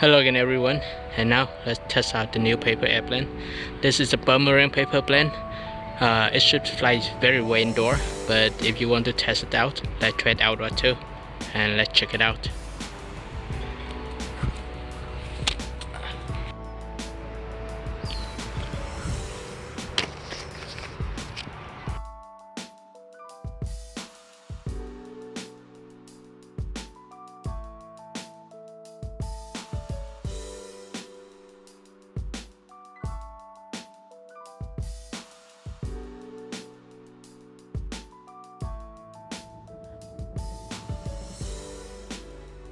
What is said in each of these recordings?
Hello again everyone, and now let's test out the new paper airplane. This is a boomerang paper plane. It should fly very well indoor, but if you want to test it out, let's try it outdoor too, and let's check it out.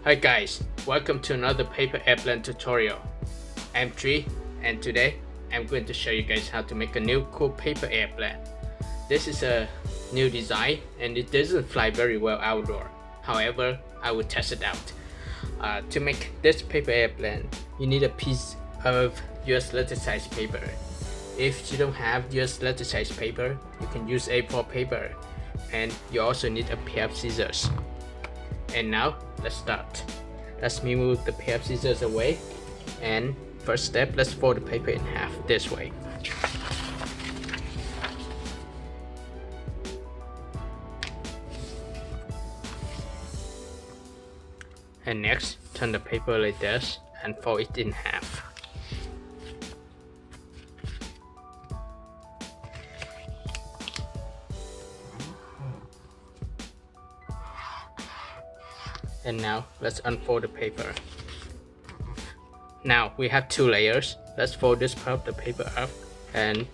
Hi guys, welcome to another paper airplane tutorial. I'm Tri, and today I'm going to show you guys how to make a new cool paper airplane. This is a new design and it doesn't fly very well outdoor. However, I will test it out. To make this paper airplane, you need a piece of US letter size paper. If you don't have US letter size paper, you can use A4 paper, and you also need a pair of scissors. And now let's start. Let's move the pair of scissors away, and first step, let's fold the paper in half this way. And next, turn the paper like this and fold it in half. And now let's unfold the paper. Now we have two layers. Let's fold this part of the paper up and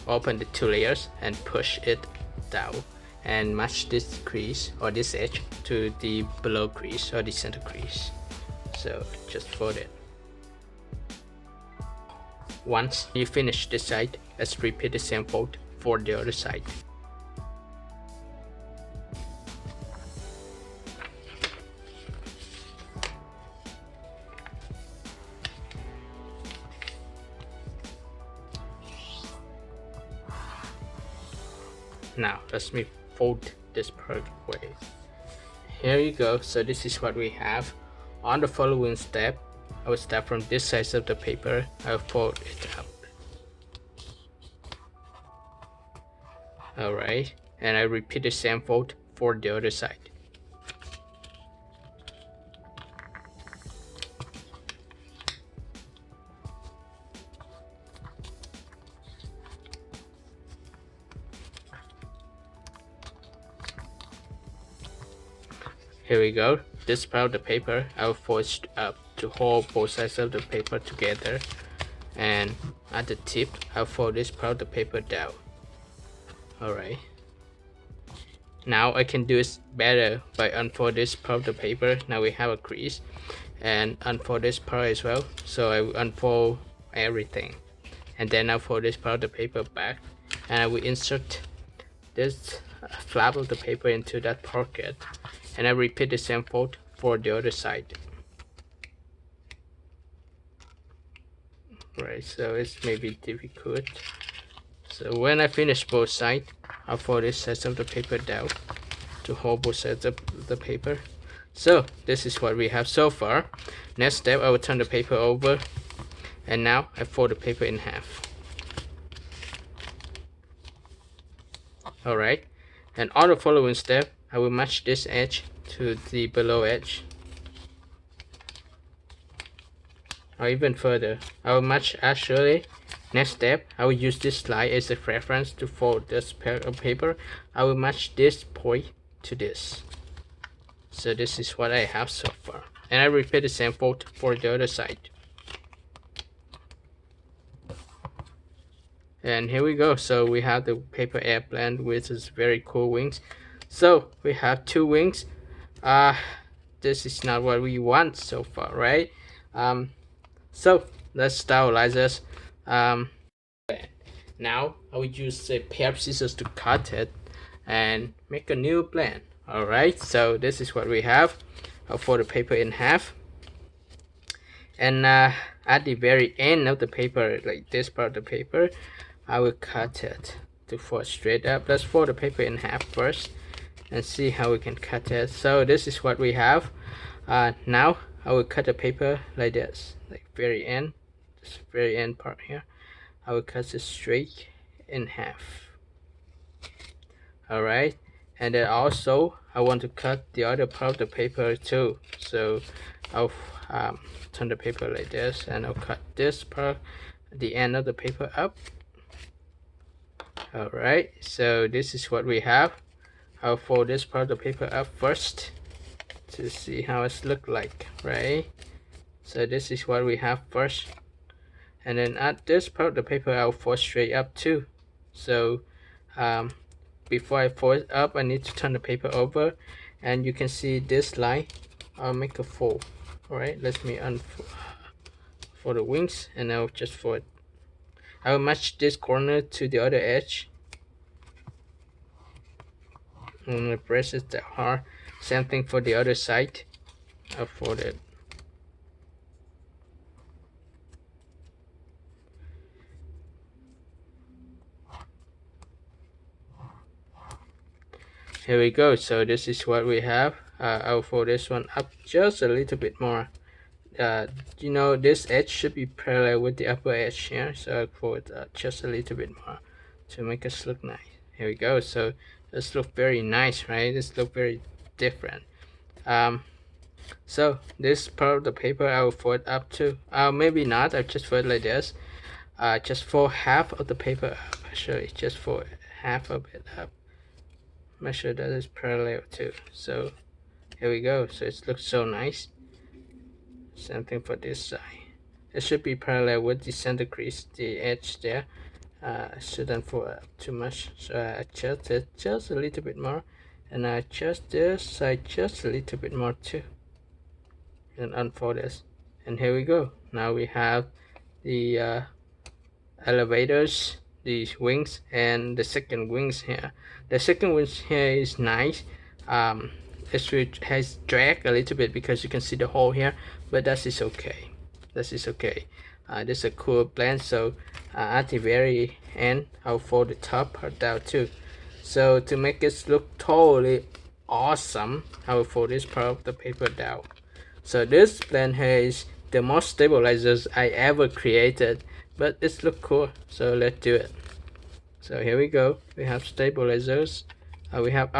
open the two layers and push it down and match this crease or this edge to the below crease or the center crease. So just fold it. Once you finish this side, let's repeat the same fold for the other side. Now let's fold this part away. Here you go. So this is what we have. On the following step, I will start from this side of the paper. I will fold it up. Alright, and I repeat the same fold for the other side. Here we go. This part of the paper, I'll fold it up to hold both sides of the paper together, and at the tip, I'll fold this part of the paper down. Alright. Now I can do it better by unfold this part of the paper. Now we have a crease, and unfold this part as well. So I will unfold everything, and then I'll fold this part of the paper back, and I will insert this flap of the paper into that pocket, and I repeat the same fold for the other side. Right, so it's maybe difficult. So when I finish both sides, I'll fold this side of the paper down to hold both sides of the paper. So this is what we have so far. Next step, I will turn the paper over, and now I fold the paper in half. Alright, and on the following step, I will match this edge to the below edge, or even further. I will match actually. Next step, I will use this slide as a reference to fold this pair of paper. I will match this point to this. So this is what I have so far, and I repeat the same fold for the other side. And here we go. So we have the paper airplane with its very cool wings. So we have two wings. This is not what we want so far, right? So let's stylize this. Now I will use a pair of scissors to cut it and make a new plane. Alright, so this is what we have. I'll fold the paper in half, and at the very end of the paper, like this part of the paper, I will cut it to fold straight up. Let's fold the paper in half first and see how we can cut it. So this is what we have. Now I will cut the paper like this, like very end, this very end part here. I will cut it straight in half. Alright, and then also I want to cut the other part of the paper too. So I'll turn the paper like this, and I'll cut this part, the end of the paper up. Alright, so this is what we have. I'll fold this part of the paper up first to see how it's look like, right? So this is what we have first, and then at this part of the paper I'll fold straight up too. So before I fold it up, I need to turn the paper over, and you can see this line. I'll make a fold. Alright, let me unfold for the wings, and I'll just fold. I will match this corner to the other edge. I'm gonna press it that hard. Same thing for the other side. I'll fold it. Here we go. So this is what we have. I'll fold this one up just a little bit more. You know, this edge should be parallel with the upper edge here, so I'll fold it just a little bit more to make us look nice. Here we go. So this look very nice, right? This look very different. So this part of the paper I will fold up too. Maybe not. I'll just fold like this. Just fold half of the paper up. Actually, just fold half of it up. Make sure that is parallel too. So here we go. So it looks so nice. Same thing for this side. It should be parallel with the center crease, the edge there. Shouldn't fold up too much. So I adjust it just a little bit more, and I adjust this side just a little bit more too. And unfold this. And here we go. Now we have the elevators, these wings, and the second wings here. The second wings here is nice. It has drag a little bit because you can see the hole here, but that is okay. This is okay. This is a cool blend. So at the very end, I'll fold the top part down too. So to make it look totally awesome, I will fold this part of the paper down. So this blend here is the most stabilizers I ever created, but it's look cool. So let's do it. So here we go. We have stabilizers. We have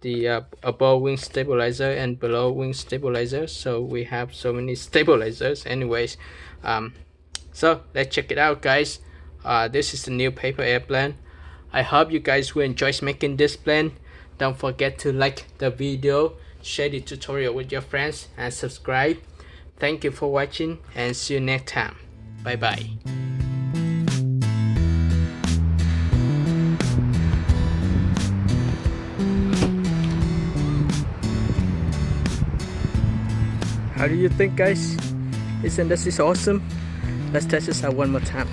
the above wing stabilizer and below wing stabilizer. So we have so many stabilizers. Anyways, so let's check it out, guys. This is the new paper airplane. I hope you guys will enjoy making this plane. Don't forget to like the video, share the tutorial with your friends, and subscribe. Thank you for watching, and see you next time. Bye bye. How do you think, guys? Isn't this awesome? Let's test this out one more time.